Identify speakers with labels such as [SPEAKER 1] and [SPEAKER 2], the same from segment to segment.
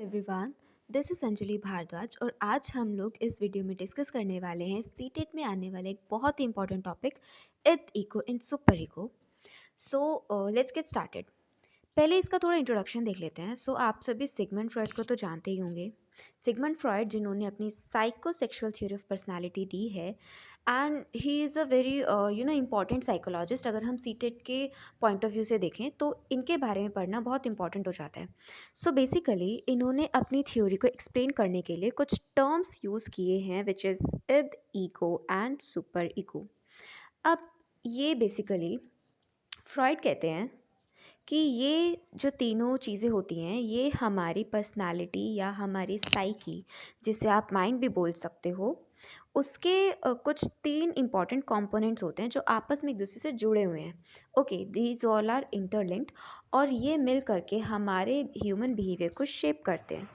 [SPEAKER 1] Everyone, this is Anjali Bhardwaj और आज हम लोग इस वीडियो में डिस्कस करने वाले हैं सीटेट में आने वाले एक बहुत ही important topic id ego and super ego. So let's get started. पहले इसका थोड़ा इंट्रोडक्शन देख लेते हैं। आप सभी सिगमंड फ्रॉइड को तो जानते ही होंगे। सिगमंड फ्रॉइड जिन्होंने अपनी साइकोसेक्सुअल थ्योरी ऑफ पर्सनालिटी दी है and he is a very important psychologist. अगर हम सीटेट के पॉइंट ऑफ व्यू से देखें तो इनके बारे में पढ़ना बहुत इंपॉर्टेंट हो जाता है। बेसिकली इन्होंने अपनी थ्योरी को एक्सप्लेन करने के लिए कुछ टर्म्स यूज़ किए हैं which is id, ego and super ego. अब ये बेसिकली फ्रॉइड कहते हैं कि ये जो तीनों चीज़ें होती हैं ये हमारी पर्सनालिटी या हमारी साइकी, जिसे आप माइंड भी बोल सकते हो, उसके कुछ तीन इंपॉर्टेंट कंपोनेंट्स होते हैं जो आपस में एक दूसरे से जुड़े हुए हैं। Okay, these all are interlinked और ये मिल करके हमारे ह्यूमन बिहेवियर को शेप करते हैं।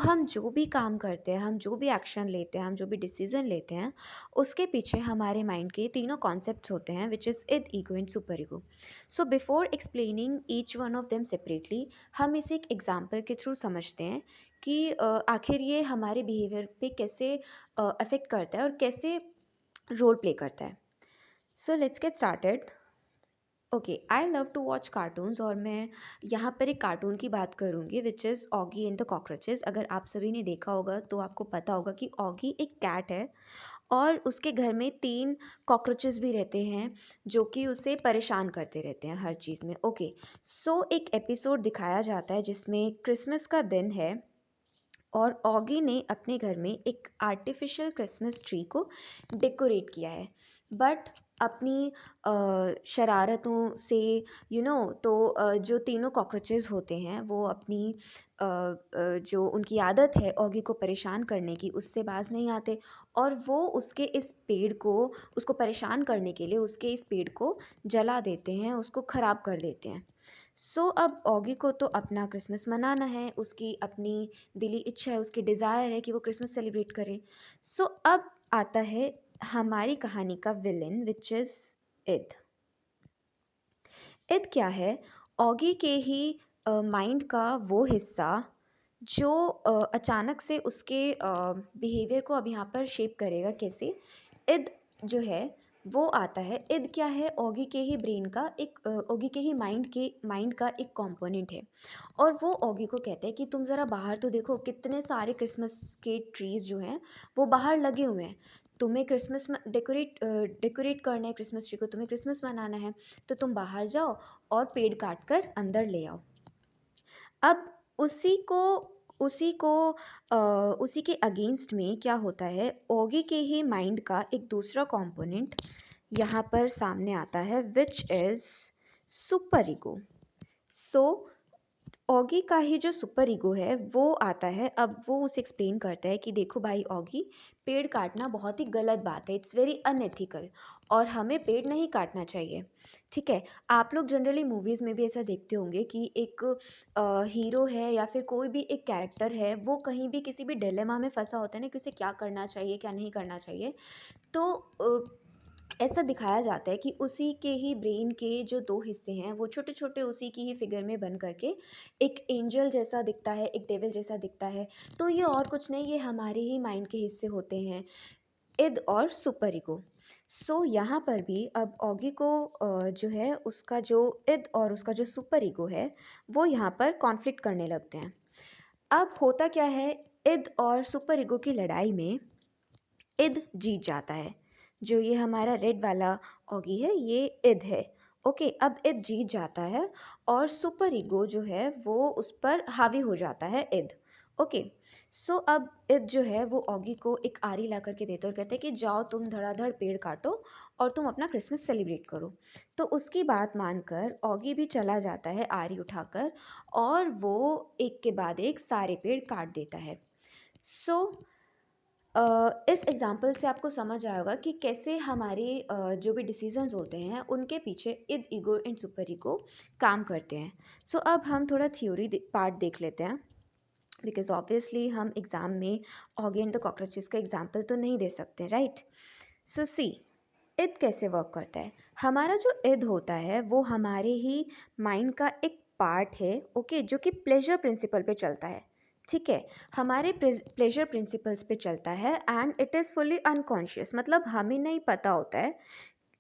[SPEAKER 1] हम जो भी काम करते हैं, हम जो भी एक्शन लेते हैं, हम जो भी डिसीजन लेते हैं, उसके पीछे हमारे माइंड के तीनों कॉन्सेप्ट्स होते हैं which is id, ego and super ego. Before explaining each one of them separately, हम इसे एक एग्जाम्पल के थ्रू समझते हैं कि आखिर ये हमारे बिहेवियर पे कैसे अफेक्ट करता है और कैसे रोल प्ले करता है। Let's get started. Okay, I love to watch cartoons और मैं यहाँ पर एक कार्टून की बात करूँगी which is Oggy and the Cockroaches. अगर आप सभी ने देखा होगा तो आपको पता होगा कि ऑगी एक कैट है और उसके घर में 3 कॉकरोचेस भी रहते हैं जो कि उसे परेशान करते रहते हैं हर चीज़ में। ओके, एक एपिसोड दिखाया जाता है जिसमें क्रिसमस का दिन है और ऑगी ने अपने घर में एक आर्टिफिशियल क्रिसमस ट्री को डेकोरेट किया है, बट अपनी शरारतों से जो तीनों कॉकरोचेस होते हैं वो अपनी जो उनकी आदत है ऑगी को परेशान करने की, उससे बाज नहीं आते और वो उसके इस पेड़ को, उसको परेशान करने के लिए उसके इस पेड़ को जला देते हैं, उसको ख़राब कर देते हैं। अब ऑगी को तो अपना क्रिसमस मनाना है, उसकी अपनी दिली इच्छा है, उसकी डिज़ायर है कि वो क्रिसमस सेलिब्रेट करे। अब आता है हमारी कहानी का विलन विच इज़ इद। इद क्या है? ऑगी के ही माइंड का वो हिस्सा जो अचानक से उसके बिहेवियर को अब यहाँ पर शेप करेगा। कैसे? इद जो है वो आता है। इद क्या है? ऑगी के ही ब्रेन का एक ऑगी के ही माइंड का एक कंपोनेंट है और वो ऑगी को कहता है कि तुम ज़रा बाहर तो देखो, कितने सारे क्रिसमस के ट्रीज़ जो हैं वो बाहर लगे हुए हैं। तुम्हें क्रिसमस में डेकोरेट करना है क्रिसमस ट्री को, तुम्हें क्रिसमस मनाना है, तो तुम बाहर जाओ और पेड़ काट कर अंदर ले आओ। अब उसी को उसी को उसी के अगेंस्ट में क्या होता है, ऑगी के ही माइंड का एक दूसरा कंपोनेंट यहाँ पर सामने आता है which is super ego. Oggy का ही जो सुपर ईगो है वो आता है। अब वो उसे एक्सप्लेन करता है कि देखो भाई ऑगी, पेड़ काटना बहुत ही गलत बात है, इट्स वेरी अनएथिकल और हमें पेड़ नहीं काटना चाहिए। ठीक है, आप लोग जनरली मूवीज़ में भी ऐसा देखते होंगे कि एक हीरो है या फिर कोई भी एक कैरेक्टर है, वो कहीं भी किसी भी डिलेमा में फंसा होता है ना कि उसे क्या करना चाहिए क्या नहीं करना चाहिए, तो ऐसा दिखाया जाता है कि उसी के ही ब्रेन के जो 2 हिस्से हैं वो छोटे-छोटे उसी की ही फिगर में बन करके एक एंजल जैसा दिखता है, एक डेविल जैसा दिखता है। तो ये और कुछ नहीं, ये हमारे ही माइंड के हिस्से होते हैं, इद और सुपर ईगो। यहाँ पर भी अब ऑगी को जो है उसका जो इद और उसका जो सुपर ईगो है वो यहाँ पर कॉन्फ्लिक्ट करने लगते हैं। अब होता क्या है, इद और सुपर ईगो की लड़ाई में इद जीत जाता है। जो ये हमारा रेड वाला ऑगी है ये इद है। ओके, अब इद जीत जाता है और सुपर ईगो जो है वो उस पर हावी हो जाता है इद। ओके, अब इद जो है वो ऑगी को एक आरी ला करके देते और कहते हैं कि जाओ तुम धड़ाधड़ पेड़ काटो और तुम अपना क्रिसमस सेलिब्रेट करो। तो उसकी बात मानकर ऑगी भी चला जाता है आरी उठाकर और वो एक के बाद एक सारे पेड़ काट देता है। इस एग्जाम्पल से आपको समझ आएगा कि कैसे हमारे जो भी डिसीजंस होते हैं उनके पीछे इद, ईगो एंड सुपर ईगो काम करते हैं। अब हम थोड़ा थ्योरी पार्ट देख लेते हैं, बिकॉज ऑब्वियसली हम एग्ज़ाम में ऑगी एंड द कॉकरोचेस का एग्जाम्पल तो नहीं दे सकते, राइट? सी, इद कैसे वर्क करता है। हमारा जो इद होता है वो हमारे ही माइंड का एक पार्ट है, ओके, जो कि प्लेजर प्रिंसिपल पे चलता है। ठीक है, हमारे प्लेजर प्रिंसिपल्स पे चलता है and it is fully unconscious, मतलब हमें नहीं पता होता है,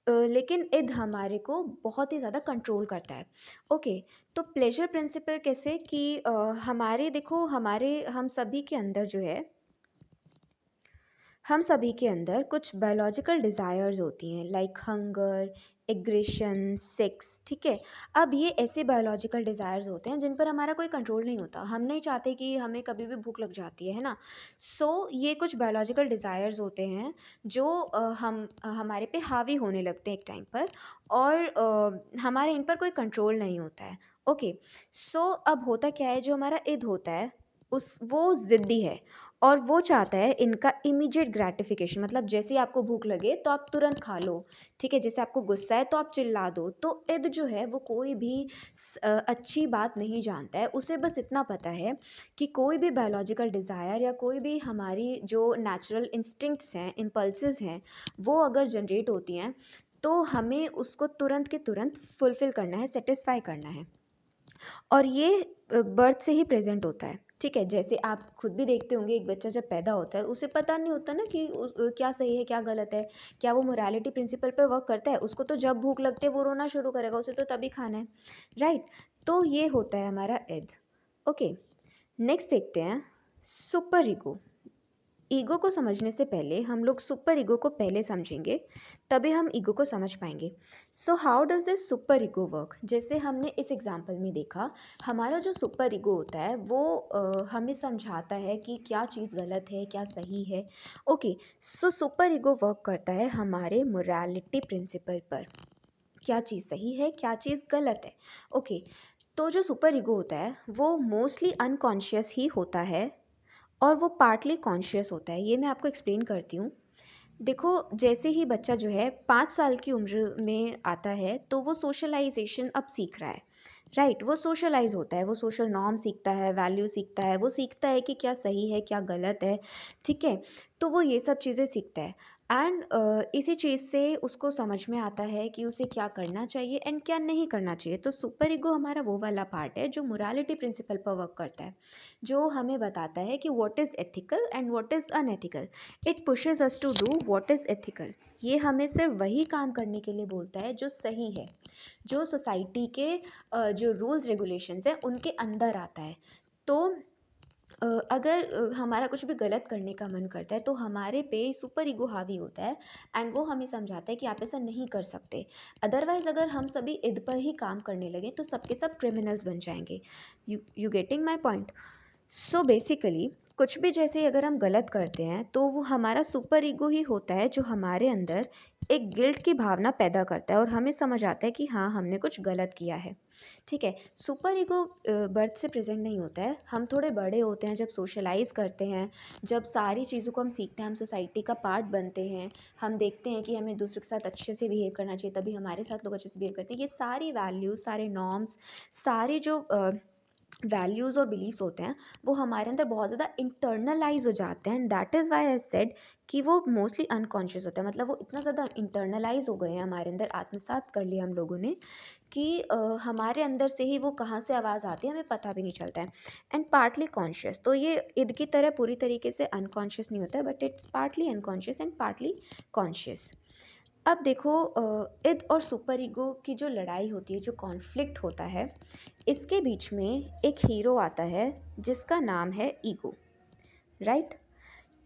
[SPEAKER 1] लेकिन इद हमारे को बहुत ही ज़्यादा कंट्रोल करता है। ओके, तो प्लेजर प्रिंसिपल कैसे कि हमारे देखो हमारे हम सभी के अंदर कुछ बायोलॉजिकल डिज़ायर्स होती हैं, लाइक हंगर, एग्रेशन, सेक्स। ठीक है, अब ये ऐसे बायोलॉजिकल डिज़ायर्स होते हैं जिन पर हमारा कोई कंट्रोल नहीं होता, हम नहीं चाहते कि हमें कभी भी भूख लग जाती है ना। ये कुछ बायोलॉजिकल डिज़ायर्स होते हैं जो हमारे पे हावी होने लगते हैं एक टाइम पर, और हमारे इन पर कोई कंट्रोल नहीं होता है। ओके, अब होता क्या है, जो हमारा इद होता है उस वो ज़िद्दी है और वो चाहता है इनका इमीडिएट ग्रेटिफिकेशन, मतलब जैसे ही आपको भूख लगे तो आप तुरंत खा लो। ठीक है, जैसे आपको गुस्सा है तो आप चिल्ला दो। तो इद जो है वो कोई भी अच्छी बात नहीं जानता है, उसे बस इतना पता है कि कोई भी बायोलॉजिकल डिज़ायर या कोई भी हमारी जो नेचुरल इंस्टिंक्ट्स हैं, इम्पल्सेस हैं, वो अगर जनरेट होती हैं तो हमें उसको तुरंत के तुरंत फुलफिल करना है, सेटिस्फाई करना है। और ये बर्थ से ही प्रेजेंट होता है। ठीक है, जैसे आप खुद भी देखते होंगे, एक बच्चा जब पैदा होता है उसे पता नहीं होता ना कि क्या सही है क्या गलत है, क्या वो मोरालिटी प्रिंसिपल पे वर्क करता है। उसको तो जब भूख लगती है वो रोना शुरू करेगा, उसे तो तभी खाना है, राइट। तो ये होता है हमारा इद। ओके, नेक्स्ट देखते हैं सुपर ईगो। ईगो को समझने से पहले हम लोग सुपर ईगो को पहले समझेंगे, तभी हम ईगो को समझ पाएंगे। How does this super ego work? जैसे हमने इस एग्जांपल में देखा, हमारा जो सुपर ईगो होता है वो हमें समझाता है कि क्या चीज़ गलत है क्या सही है। ओके, सुपर ईगो वर्क करता है हमारे मोरालिटी प्रिंसिपल पर, क्या चीज़ सही है क्या चीज़ गलत है। ओके, तो जो सुपर ईगो होता है वो मोस्टली अनकॉन्शियस ही होता है और वो पार्टली कॉन्शियस होता है। ये मैं आपको एक्सप्लेन करती हूँ। देखो, जैसे ही बच्चा जो है 5 साल की उम्र में आता है तो वो सोशलाइजेशन अब सीख रहा है, राइट। वो सोशलाइज होता है, वो सोशल नॉर्म सीखता है, वैल्यू सीखता है, वो सीखता है कि क्या सही है क्या गलत है। ठीक है, तो वो ये सब चीज़ें सीखता है एंड इसी चीज़ से उसको समझ में आता है कि उसे क्या करना चाहिए एंड क्या नहीं करना चाहिए। तो सुपर ईगो हमारा वो वाला पार्ट है जो मोरालिटी प्रिंसिपल पर वर्क करता है, जो हमें बताता है कि what is ethical and what is unethical. It pushes us to do what is ethical. ये हमें सिर्फ वही काम करने के लिए बोलता है जो सही है, जो सोसाइटी के जो रूल्स रेगुलेशंस हैं उनके अंदर आता है। तो अगर हमारा कुछ भी गलत करने का मन करता है तो हमारे पे सुपर ईगो हावी होता है एंड वो हमें समझाता है कि आप ऐसा नहीं कर सकते। अदरवाइज अगर हम सभी इद पर ही काम करने लगे तो सबके सब क्रिमिनल्स बन जाएंगे। You getting my point? Basically कुछ भी जैसे अगर हम गलत करते हैं तो वो हमारा सुपर ईगो ही होता है जो हमारे अंदर एक गिल्ट की भावना पैदा करता है और हमें समझ आता है कि हाँ हमने कुछ गलत किया है। ठीक है, सुपर ईगो बर्थ से प्रेजेंट नहीं होता है, हम थोड़े बड़े होते हैं जब सोशलाइज करते हैं, जब सारी चीज़ों को हम सीखते हैं, हम सोसाइटी का पार्ट बनते हैं, हम देखते हैं कि हमें दूसरों के साथ अच्छे से बिहेव करना चाहिए, तभी हमारे साथ लोग अच्छे से बिहेव करते हैं। ये सारी वैल्यूज़, सारे नॉर्म्स, सारे जो वैल्यूज़ और बिलीव्स होते हैं वो हमारे अंदर बहुत ज़्यादा इंटरनलाइज हो जाते हैं and that is why I said कि वो मोस्टली अनकॉन्शियस होता है। मतलब वो इतना ज़्यादा इंटरनलाइज हो गए हैं, हमारे अंदर आत्मसात कर लिया हम लोगों ने कि हमारे अंदर से ही वो कहाँ से आवाज़ आती है हमें पता भी नहीं चलता है। एंड पार्टली कॉन्शियस, तो ये ईद की तरह पूरी तरीके से अनकॉन्शियस नहीं होता है, but it's partly unconscious and partly conscious. अब देखो, इद और सुपर ईगो की जो लड़ाई होती है, जो कॉन्फ्लिक्ट होता है, इसके बीच में एक हीरो आता है जिसका नाम है ईगो, राइट।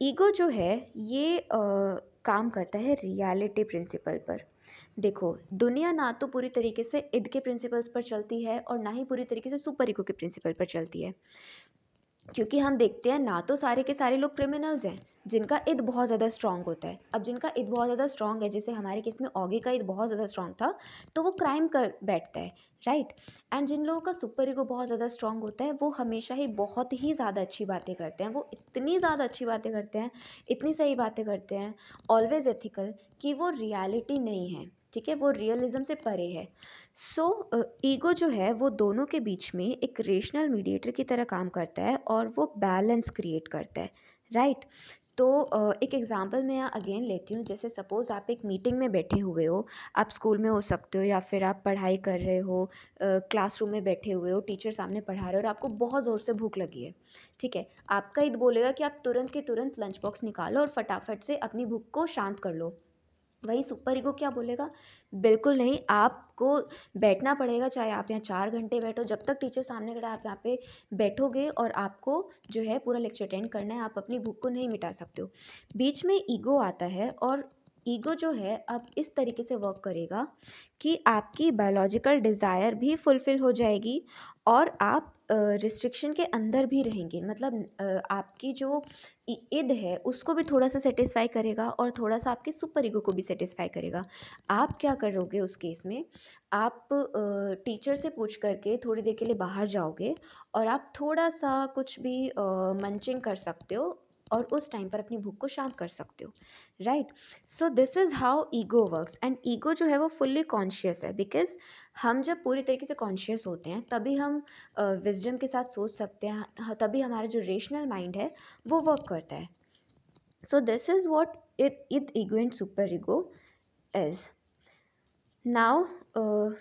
[SPEAKER 1] ईगो जो है ये काम करता है रियलिटी प्रिंसिपल पर। देखो, दुनिया ना तो पूरी तरीके से इद के प्रिंसिपल्स पर चलती है और ना ही पूरी तरीके से सुपर ईगो के प्रिंसिपल पर चलती है, क्योंकि हम देखते हैं ना तो सारे के सारे लोग क्रिमिनल्स हैं जिनका ईद बहुत ज़्यादा स्ट्रांग होता है। अब जिनका ईद बहुत ज़्यादा स्ट्रांग है, जैसे हमारे केस में औगे का ईद बहुत ज़्यादा स्ट्रांग था, तो वो क्राइम कर बैठता है, राइट। एंड जिन लोगों का सुपर ईगो बहुत ज़्यादा स्ट्रांग होता है वो हमेशा ही बहुत ही ज़्यादा अच्छी बातें करते हैं, वो इतनी ज़्यादा अच्छी बातें करते हैं, इतनी सही बातें करते हैं, ऑलवेज एथिकल, कि वो रियलिटी नहीं है। ठीक है, वो रियलिज्म से परे है। ईगो जो है वो दोनों के बीच में एक रेशनल मीडिएटर की तरह काम करता है और वो बैलेंस क्रिएट करता है, राइट। तो एक एग्जांपल मैं यहाँ अगेन लेती हूँ। जैसे सपोज़ आप एक मीटिंग में बैठे हुए हो, आप स्कूल में हो सकते हो या फिर आप पढ़ाई कर रहे हो, क्लासरूम में बैठे हुए हो, टीचर सामने पढ़ा रहे हो और आपको बहुत ज़ोर से भूख लगी है। ठीक है, आपका ईद बोलेगा कि आप तुरंत के तुरंत लंच बॉक्स निकालो और फटाफट से अपनी भूख को शांत कर लो। वही सुपर ईगो क्या बोलेगा? बिल्कुल नहीं, आपको बैठना पड़ेगा, चाहे आप यहाँ 4 घंटे बैठो, जब तक टीचर सामने खड़ा है आप यहाँ पे बैठोगे और आपको जो है पूरा लेक्चर अटेंड करना है, आप अपनी भूख को नहीं मिटा सकते हो। बीच में ईगो आता है और ईगो जो है अब इस तरीके से वर्क करेगा कि आपकी बायोलॉजिकल डिज़ायर भी फुलफिल हो जाएगी और आप रिस्ट्रिक्शन के अंदर भी रहेंगे। मतलब आपकी जो ईद है उसको भी थोड़ा सा सेटिस्फाई करेगा और थोड़ा सा आपके सुपर ईगो को भी सेटिस्फाई करेगा। आप क्या करोगे उस केस में? आप टीचर से पूछ करके थोड़ी देर के लिए बाहर जाओगे और आप थोड़ा सा कुछ भी मंचिंग कर सकते हो और उस टाइम पर अपनी भूख को शांत कर सकते हो, right? So this is how ego works. And ego जो है वो फुल्ली कॉन्शियस है, बिकॉज हम जब पूरी तरीके से कॉन्शियस होते हैं तभी हम विजडम के साथ सोच सकते हैं, तभी हमारा जो रेशनल माइंड है वो वर्क करता है। So this is what it ego and super ego is. Now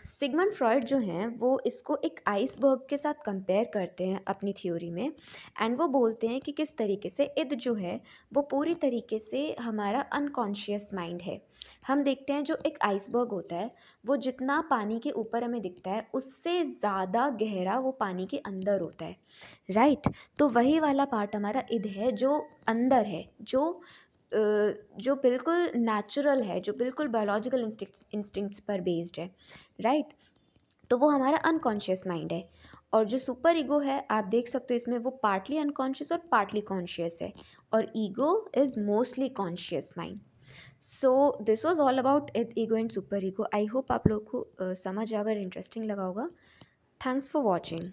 [SPEAKER 1] Sigmund Freud जो हैं वो इसको एक आइसबर्ग के साथ कंपेयर करते हैं अपनी थ्योरी में। एंड वो बोलते हैं कि किस तरीके से इद जो है वो पूरी तरीके से हमारा अनकॉन्शियस माइंड है। हम देखते हैं जो एक आइसबर्ग होता है वो जितना पानी के ऊपर हमें दिखता है उससे ज़्यादा गहरा वो पानी के अंदर होता है, राइट? तो वही वाला पार्ट हमारा इद है जो अंदर है, जो बिल्कुल नेचुरल है, जो बिल्कुल बायोलॉजिकल इंस्टिंक्ट्स पर बेस्ड है, राइट? तो वो हमारा अनकॉन्शियस माइंड है। और जो सुपर ईगो है आप देख सकते हो इसमें वो पार्टली अनकॉन्शियस और पार्टली कॉन्शियस है, और ego is mostly conscious mind. So this was all about ego and super ego. I hope आप लोग को समझ अगर इंटरेस्टिंग लगा होगा। Thanks for watching.